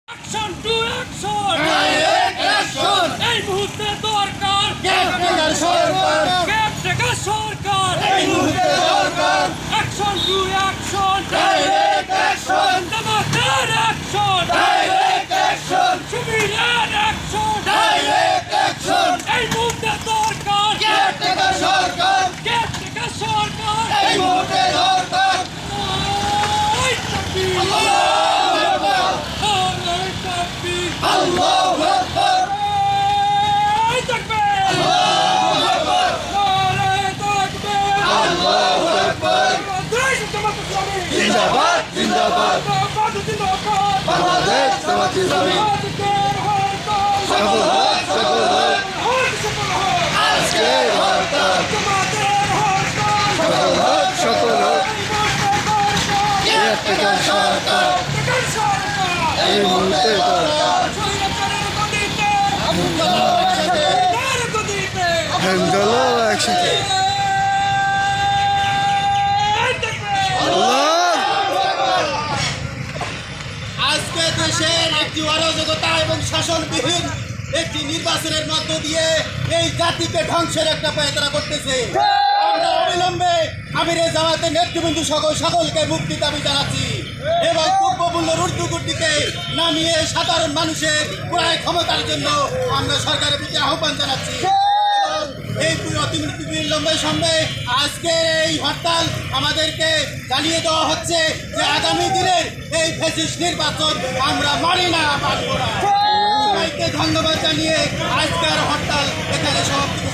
Action to action direct action এই মুহূর্তে দরকার কেয়ারটেকার সরকার কেয়ারটেকার সরকার এই মুহূর্তে দরকার action to action direct action জামাতের অ্যাকশন ডাইরেক্ট অ্যাকশন শিবিরের অ্যাকশন ডাইরেক্ট অ্যাকশন এই মুহূর্তে দরকার কেয়ারটেকার সরকার কেয়ারটেকার সরকার এই মুহূর্তে দরকার ওই তাকবীর আল্লাহু আকবার ওই তাকবীর আল্লাহু আকবার ওই তাকবীর আল্লাহু আকবার ওই তাকবীর আল্লাহু আকবার দেশ জামাত ইসলামী জিন্দাবাদ জিন্দাবাদ জিন্দাবাদ বাংলাদেশ জামাত ইসলামী সফল হোক সফল হোক আজকের হরতাল সফল হোক সফল হোক কেয়ারটেকার সরকার এই মুহূর্তে দরকার হ্যান্ডেলও একসাথে আল্লাহ আজকে দেশের একটি অরাজকতা এবং শাসনবিহীন একটি নির্বাচনের মধ্য দিয়ে এই জাতিকে ধ্বংসের একটা পায়তারা করতেছে। আমরা অবিলম্বে আমিরে জামাতের নেতৃবৃন্দ সকলকে মুক্তি দাবি জানাচ্ছি এবং দ্রব্যমূল্যের ঊর্ধ্বগতিকে নামিয়ে সাধারণ মানুষের ক্রয় ক্ষমতার জন্য আমরা সরকারের প্রতি আহ্বান জানাচ্ছি। এই বিলম্বের সঙ্গে আজকের এই হরতাল আমাদেরকে জানিয়ে দেওয়া হচ্ছে যে আগামী দিনের এই ফ্যাসিস্ট নির্বাচন আমরা মানি না, মানব না। সবাইকে ধন্যবাদ জানিয়ে আজকের হরতাল এখানে সমাপ্তি